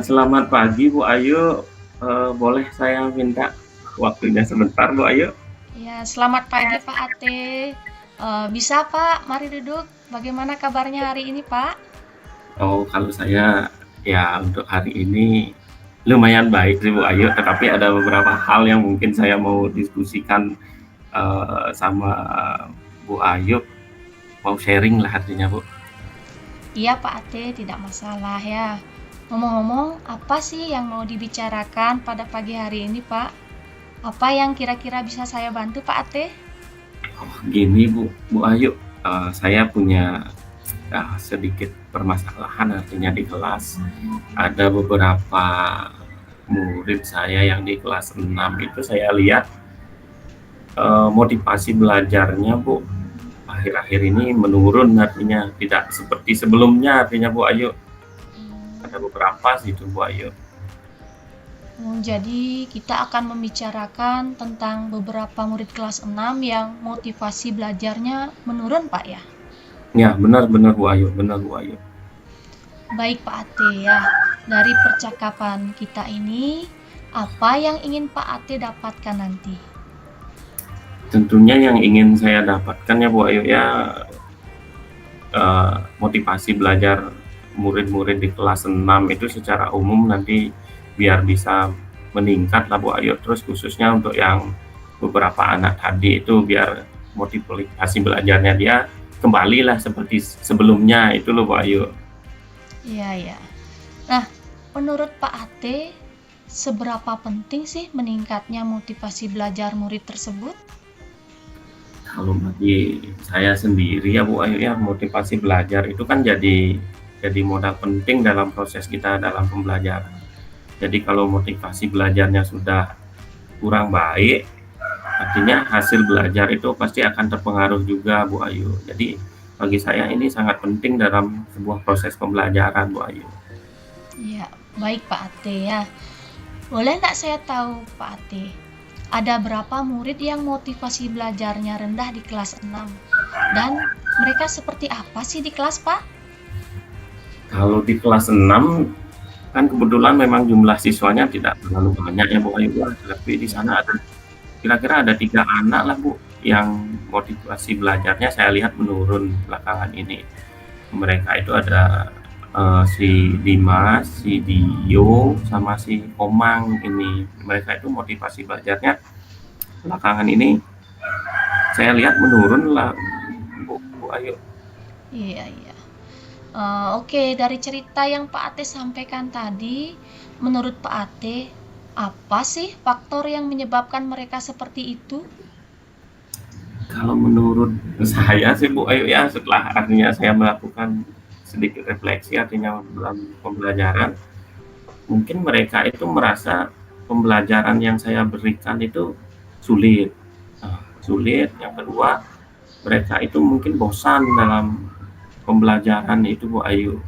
Selamat pagi Bu Ayu, boleh saya minta waktunya sebentar Bu Ayu? Ya, selamat pagi Pak Ate. Bisa Pak, mari duduk. Bagaimana kabarnya hari ini Pak? Oh, kalau saya ya untuk hari ini lumayan baik sih Bu Ayu, tetapi ada beberapa hal yang mungkin saya mau diskusikan sama Bu Ayu, mau sharing lah artinya Bu. Iya Pak Ate, tidak masalah ya. Ngomong-ngomong, apa sih yang mau dibicarakan pada pagi hari ini Pak? Apa yang kira-kira bisa saya bantu Pak Ate? Oh, gini Bu Ayu, saya punya sedikit permasalahan artinya di kelas. Ada beberapa murid saya yang di kelas 6 itu saya lihat motivasi belajarnya Bu akhir-akhir ini menurun artinya tidak seperti sebelumnya artinya Bu Ayu. Ada beberapa sih itu Bu Ayu. Jadi kita akan membicarakan tentang beberapa murid kelas 6 yang motivasi belajarnya menurun Pak ya? Ya benar-benar Bu Ayu, benar Bu Ayu. Baik Pak Ate ya, dari percakapan kita ini, apa yang ingin Pak Ate dapatkan nanti? Tentunya yang ingin saya dapatkan ya Bu Ayu ya motivasi belajar murid-murid di kelas 6 itu secara umum nanti biar bisa meningkat lah Bu Ayu. Terus khususnya untuk yang beberapa anak tadi itu biar motivasi belajarnya dia kembali lah seperti sebelumnya itu loh Bu Ayu. Iya ya. Nah, menurut Pak Ate, seberapa penting sih meningkatnya motivasi belajar murid tersebut? Kalau bagi saya sendiri ya Bu Ayu ya motivasi belajar itu kan jadi modal penting dalam proses kita dalam pembelajaran. Jadi kalau motivasi belajarnya sudah kurang baik, artinya hasil belajar itu pasti akan terpengaruh juga Bu Ayu. Jadi bagi saya ini sangat penting dalam sebuah proses pembelajaran Bu Ayu. Ya, baik Pak Ate ya. Boleh nggak saya tahu Pak Ate, ada berapa murid yang motivasi belajarnya rendah di kelas 6? Dan mereka seperti apa sih di kelas Pak? Kalau di kelas 6 kan kebetulan memang jumlah siswanya tidak terlalu banyak ya Bu Ayu, tapi di Ya. sana ada kira-kira ada 3 anak lah Bu, yang motivasi belajarnya saya lihat menurun belakangan ini. Mereka itu ada si Dimas, si Dio, sama si Komang ini. Mereka itu motivasi belajarnya belakangan ini saya lihat menurun lah Bu Ayu. Iya, iya. Oke, dari cerita yang Pak Ate sampaikan tadi, menurut Pak Ate, apa sih faktor yang menyebabkan mereka seperti itu? Kalau menurut saya sih Bu Ayu ya setelah artinya saya melakukan sedikit refleksi artinya dalam pembelajaran mungkin mereka itu merasa pembelajaran yang saya berikan itu sulit. Sulit. Yang kedua, mereka itu mungkin bosan dalam pembelajaran itu Bu Ayu.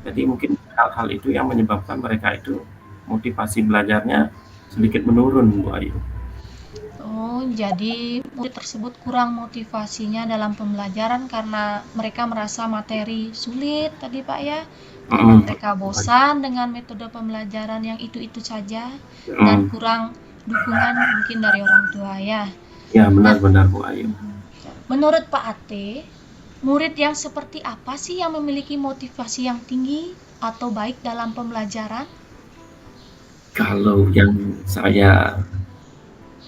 Jadi mungkin hal-hal itu yang menyebabkan mereka itu motivasi belajarnya sedikit menurun Bu Ayu. Oh, jadi murid tersebut kurang motivasinya dalam pembelajaran karena mereka merasa materi sulit tadi Pak ya, karena Mm, mereka bosan dengan metode pembelajaran yang itu-itu saja dan mm. kurang dukungan mungkin dari orang tua ya. Ya Nah, benar-benar Bu Ayu. menurut Pak Ate, murid yang seperti apa sih yang memiliki motivasi yang tinggi atau baik dalam pembelajaran? Kalau yang saya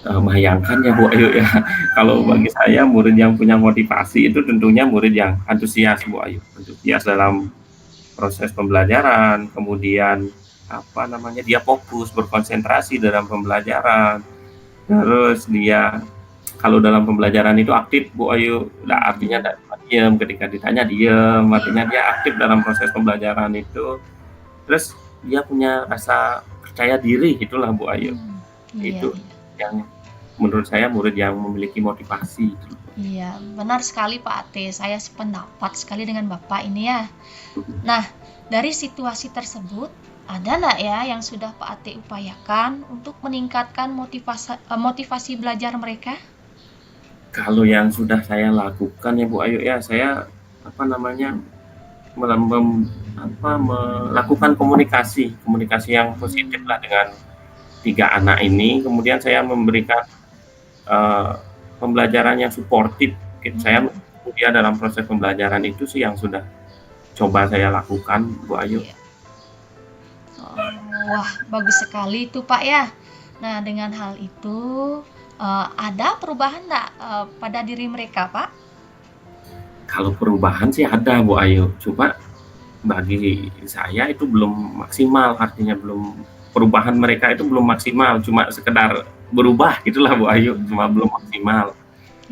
bayangkan ya Bu Ayu ya, kalau Iya. bagi saya murid yang punya motivasi itu tentunya murid yang antusias Bu Ayu, antusias dalam proses pembelajaran, kemudian apa namanya dia fokus berkonsentrasi dalam pembelajaran, terus dia kalau dalam pembelajaran itu aktif Bu Ayu, nah, artinya Mhm. tidak diam ketika ditanya diam, artinya dia aktif dalam proses pembelajaran itu, terus dia punya rasa percaya diri itulah Bu Ayu, Hmm, iya, itu iya. yang menurut saya murid yang memiliki motivasi itu. Iya, benar sekali Pak Ate. Saya sependapat sekali dengan Bapak ini ya. Nah, dari situasi tersebut, ada nggak ya yang sudah Pak Ate upayakan untuk meningkatkan motivasi belajar mereka? Kalau yang sudah saya lakukan ya Bu Ayu ya, saya apa namanya melakukan komunikasi yang positif Hmm, lah dengan 3 anak ini, kemudian saya memberikan, eee, pembelajaran yang suportif. Saya hmm, mendukung dia dalam proses pembelajaran itu sih yang sudah coba saya lakukan, Bu Ayu. iya. Oh, wah, bagus sekali itu, Pak, ya. Nah, dengan hal itu, ada perubahan nggak, pada diri mereka, Pak? Kalau perubahan sih ada, Bu Ayu, cuma bagi saya itu belum maksimal, artinya perubahan mereka itu belum maksimal, cuma sekedar berubah gitulah, Bu Ayu, cuma belum Hmm, maksimal.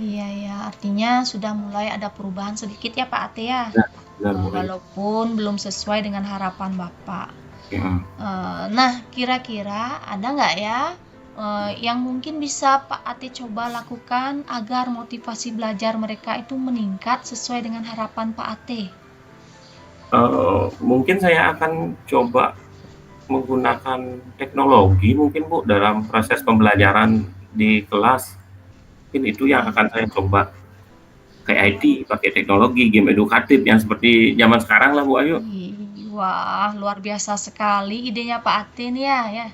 iya ya, artinya sudah mulai ada perubahan sedikit ya, Pak Ate ya. Benar benar, Bu Ayu. Walaupun belum sesuai dengan harapan Bapak. Mhm. Nah, kira-kira ada nggak ya, yang mungkin bisa Pak Ate coba lakukan agar motivasi belajar mereka itu meningkat sesuai dengan harapan Pak Ate? Mungkin saya akan coba menggunakan teknologi mungkin, Bu, dalam proses pembelajaran di kelas. Mungkin itu yang Wah, akan saya coba, kayak IT, pakai teknologi, game edukatif yang seperti zaman sekarang lah, Bu Ayu. wah, luar biasa sekali idenya Pak Ate nih ya, ya.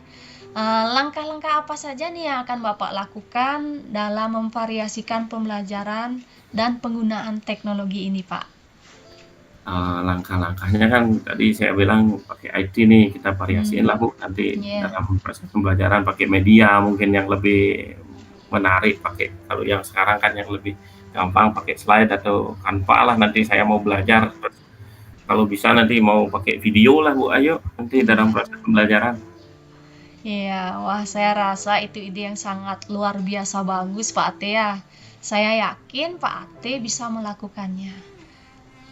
Langkah-langkah apa saja nih yang akan Bapak lakukan dalam memvariasikan pembelajaran dan penggunaan teknologi ini, Pak? Langkah-langkahnya kan tadi saya bilang pakai IT nih, kita variasiin Hmm, lah, Bu, nanti ya, dalam proses pembelajaran pakai media mungkin yang lebih menarik, pakai kalau yang sekarang kan yang lebih gampang pakai slide atau Canva lah nanti saya mau belajar, terus kalau bisa nanti mau pakai video lah, Bu Ayu, nanti dalam iya. proses pembelajaran. Iya, wah saya rasa itu ide yang sangat luar biasa bagus Pak Ate ya. Saya yakin Pak Ate bisa melakukannya.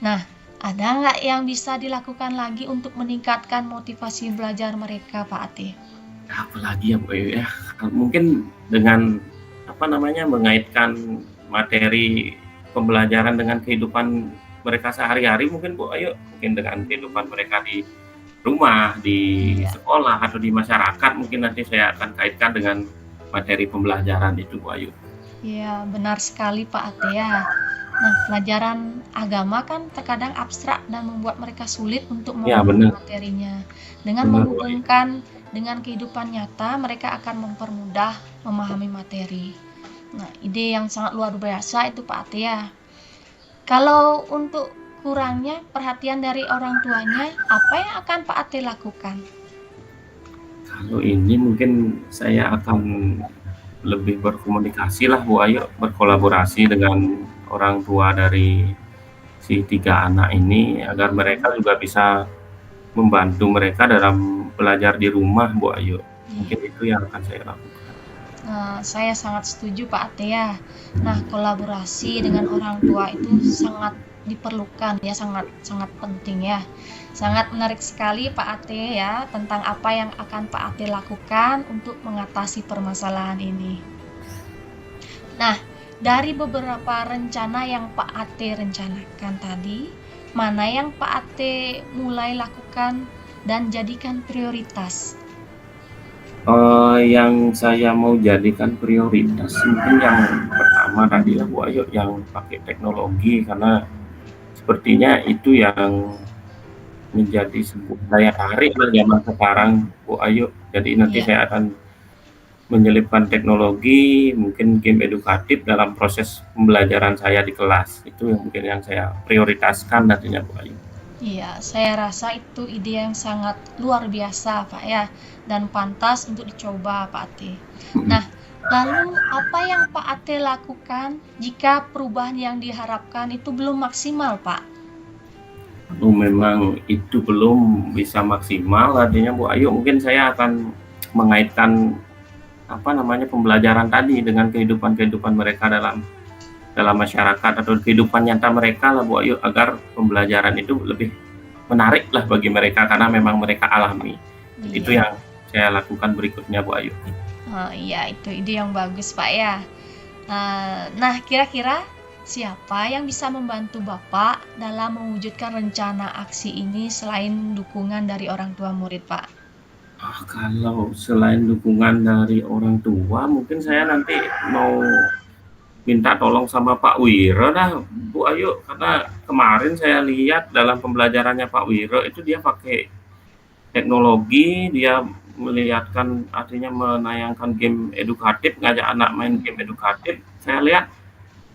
Nah, ada nggak yang bisa dilakukan lagi untuk meningkatkan motivasi belajar mereka Pak Ate? Apalagi ya, Bu Ayu, ya, mungkin dengan, apa namanya, mengaitkan materi pembelajaran dengan kehidupan mereka sehari-hari mungkin, Bu Ayu, mungkin dengan kehidupan mereka di rumah, di Iya, sekolah, atau di masyarakat mungkin nanti saya akan kaitkan dengan materi pembelajaran itu, Bu Ayu. iya benar sekali Pak Ate ya. Nah, pelajaran agama kan terkadang abstrak dan membuat mereka sulit untuk Ya, memahami benar materinya. Dengan benar, Bu Ayu. menghubungkan dengan kehidupan nyata, mereka akan mempermudah memahami materi. Nah, ide yang sangat luar biasa itu Pak Ate ya. Kalau untuk kurangnya perhatian dari orang tuanya, apa yang akan Pak Ate lakukan? Kalau ini mungkin saya akan lebih berkomunikasi lah, Bu Ayu, berkolaborasi dengan orang tua dari si 3 anak ini agar mereka Hmm, juga bisa membantu mereka dalam belajar di rumah, Bu Ayu. iya. Mungkin itu yang akan saya lakukan. Nah, saya sangat setuju Pak Ate ya. Nah, kolaborasi dengan orang tua itu sangat diperlukan ya, sangat sangat penting ya. Sangat menarik sekali Pak Ate ya tentang apa yang akan Pak Ate lakukan untuk mengatasi permasalahan ini. Nah, dari beberapa rencana yang Pak Ate rencanakan tadi, mana yang Pak Ate mulai lakukan dan jadikan prioritas? Yang saya mau jadikan prioritas mungkin yang pertama tadi lah, Bu Ayu, yang pakai teknologi karena sepertinya itu yang menjadi sebuah daya tarik lah zaman sekarang, Bu Ayu. Jadi nanti Iya. saya akan menyelipkan teknologi, mungkin game edukatif dalam proses pembelajaran saya di kelas. Itu yang mungkin yang saya prioritaskan nantinya, Bu Ayu. Iya, saya rasa itu ide yang sangat luar biasa, Pak ya, dan pantas untuk dicoba, Pak Ate. Mhm. Nah, lalu apa yang Pak Ate lakukan jika perubahan yang diharapkan itu belum maksimal, Pak? Kalau memang itu belum bisa maksimal, artinya Bu Ayu, mungkin saya akan mengaitkan, apa namanya, pembelajaran tadi dengan kehidupan-kehidupan mereka dalam dalam masyarakat atau kehidupan nyata mereka lah, Bu Ayu, agar pembelajaran itu lebih menarik lah bagi mereka karena memang mereka alami. Itu Iya, yang saya lakukan berikutnya, Bu Ayu. iya itu ide yang bagus, Pak ya. Nah, kira-kira siapa yang bisa membantu Bapak dalam mewujudkan rencana aksi ini selain dukungan dari orang tua murid, Pak? Kalau selain dukungan dari orang tua, mungkin saya nanti mau minta tolong sama Pak Wiro dah, Bu Ayu, karena kemarin saya lihat dalam pembelajarannya Pak Wiro itu dia pakai teknologi, dia melihatkan artinya menayangkan game edukatif, ngajak anak main game edukatif. Saya lihat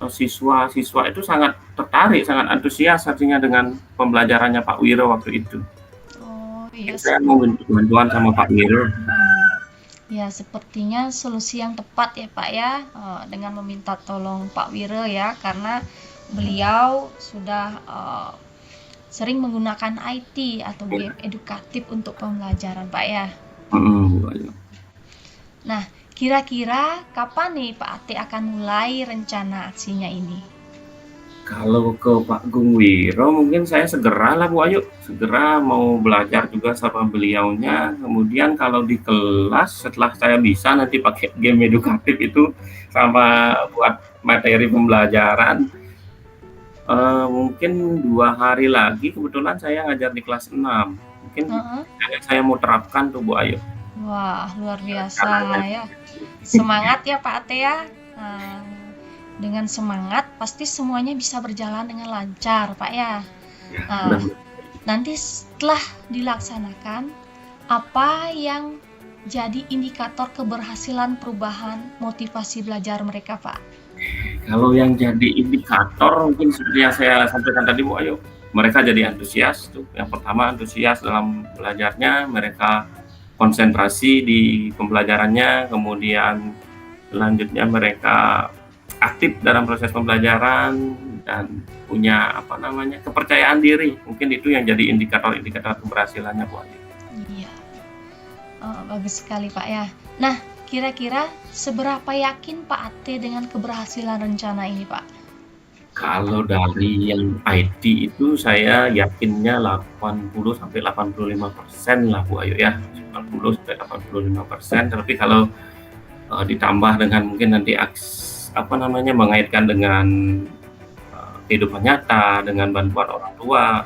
siswa-siswa itu sangat tertarik, sangat antusias artinya dengan pembelajarannya Pak Wiro waktu itu. Oh, Mungkin iya. saya mau minta bantuan sama Pak Wiro. Ya, sepertinya solusi yang tepat ya Pak ya, dengan meminta tolong Pak Wiro ya, karena beliau sudah sering menggunakan IT atau game edukatif untuk pembelajaran Pak ya. Bu Ayu. Nah, kira-kira kapan nih Pak Ate akan mulai rencana aksinya ini? Kalau ke Pak Gung Wiro mungkin saya segera lah Bu Ayu, segera mau belajar juga sama beliaunya. Kemudian kalau di kelas setelah saya bisa nanti pakai game edukatif itu sama buat materi pembelajaran. Mungkin 2 hari lagi kebetulan saya ngajar di kelas 6. Mungkin Heeh. saya mau terapkan tuh Bu Ayu. Wah, luar biasa Rencananya. ya. Semangat ya Pak Ate ya. Dengan semangat pasti semuanya bisa berjalan dengan lancar Pak ya. Nanti setelah dilaksanakan, apa yang jadi indikator keberhasilan perubahan motivasi belajar mereka Pak? Kalau yang jadi indikator mungkin seperti yang saya sampaikan tadi Bu Ayu, mereka jadi antusias tuh. Yang pertama antusias dalam belajarnya, mereka konsentrasi di pembelajarannya, kemudian selanjutnya mereka aktif dalam proses pembelajaran dan punya kepercayaan diri. Mungkin itu yang jadi indikator-indikator keberhasilannya Bu Ayu. Iya. Bagus sekali Pak ya. Nah, kira-kira seberapa yakin Pak Ate dengan keberhasilan rencana ini Pak? Kalau dari yang IT itu saya yakinnya 80-85% lah Bu Ayu ya. 80-85%. Tapi kalau ditambah dengan mungkin nanti mengaitkan dengan kehidupan nyata, dengan bantuan orang tua,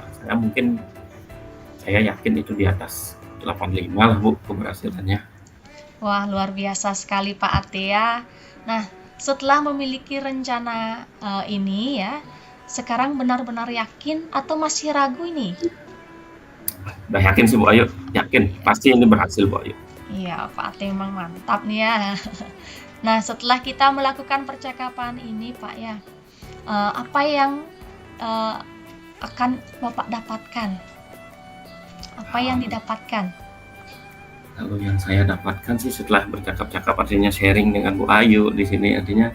saya yakin itu di atas 85 lah Bu keberhasilannya. Wah, luar biasa sekali Pak Ate ya. Nah, setelah memiliki rencana ini ya, sekarang benar-benar yakin atau masih ragu ini? Udah yakin sih Bu Ayu, yakin pasti ini berhasil Bu Ayu. Iya, Pak Ate memang mantap nih ya. Nah, setelah kita melakukan percakapan ini Pak ya, apa yang akan Bapak dapatkan? Apa yang didapatkan? Kalau yang saya dapatkan sih setelah bercakap-cakap artinya sharing dengan Bu Ayu di sini artinya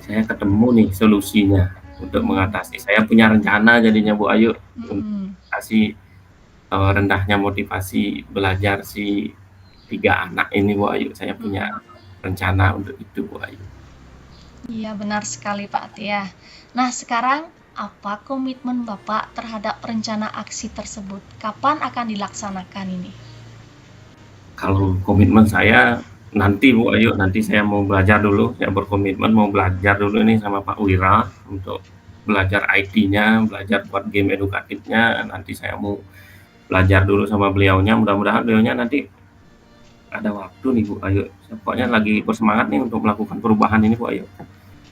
saya ketemu nih solusinya untuk mengatasi. Saya punya rencana jadinya Bu Ayu untuk kasih rendahnya motivasi belajar si 3 anak ini Bu Ayu. Saya punya rencana untuk itu Bu Ayu. Iya, benar sekali Pak Ate ya. Nah, sekarang apa komitmen Bapak terhadap rencana aksi tersebut? Kapan akan dilaksanakan ini? Kalau komitmen saya nanti Bu Ayu, nanti saya mau belajar dulu, saya berkomitmen mau belajar dulu nih sama Pak Wira untuk belajar IT-nya, belajar buat game edukatifnya, nanti saya mau belajar dulu sama beliaunya, mudah-mudahan beliaunya nanti ada waktu nih Bu Ayu. Pokoknya lagi bersemangat nih untuk melakukan perubahan ini Bu Ayu.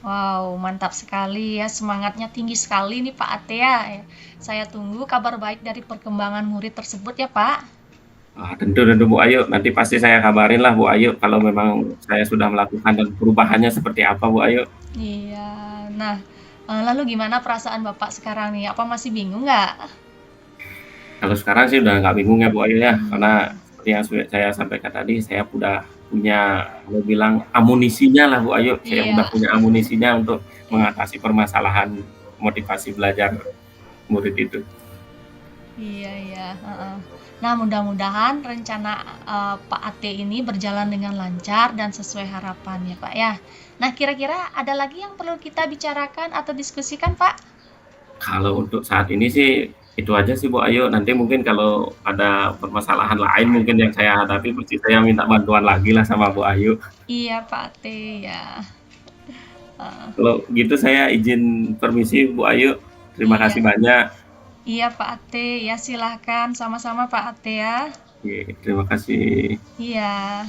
Wow, mantap sekali ya, semangatnya tinggi sekali nih Pak Ate ya. Saya tunggu kabar baik dari perkembangan murid tersebut ya Pak. Tentu Bu Ayu, nanti pasti saya kabarin lah Bu Ayu kalau memang saya sudah melakukan dan perubahannya seperti apa Bu Ayu. Iya, nah lalu gimana perasaan Bapak sekarang nih? Apa masih bingung nggak? Kalau sekarang sih udah nggak bingung ya Bu Ayu ya, karena seperti yang sudah saya sampaikan tadi, saya udah punya, mau bilang amunisinya lah Bu Ayu, saya udah punya amunisinya untuk mengatasi permasalahan motivasi belajar murid itu. Iya. Nah, mudah-mudahan rencana Pak Ate ini berjalan dengan lancar dan sesuai harapan ya Pak ya. Nah, kira-kira ada lagi yang perlu kita bicarakan atau diskusikan Pak? Kalau untuk saat ini sih itu aja sih Bu Ayu, nanti mungkin kalau ada permasalahan lain mungkin yang saya hadapi pasti saya minta bantuan lagi lah sama Bu Ayu. Iya Pak Ate ya. Kalau gitu saya izin permisi Bu Ayu, terima kasih banyak. Iya Pak Ate, ya silahkan sama-sama Pak Ate ya. Oke, terima kasih. Iya.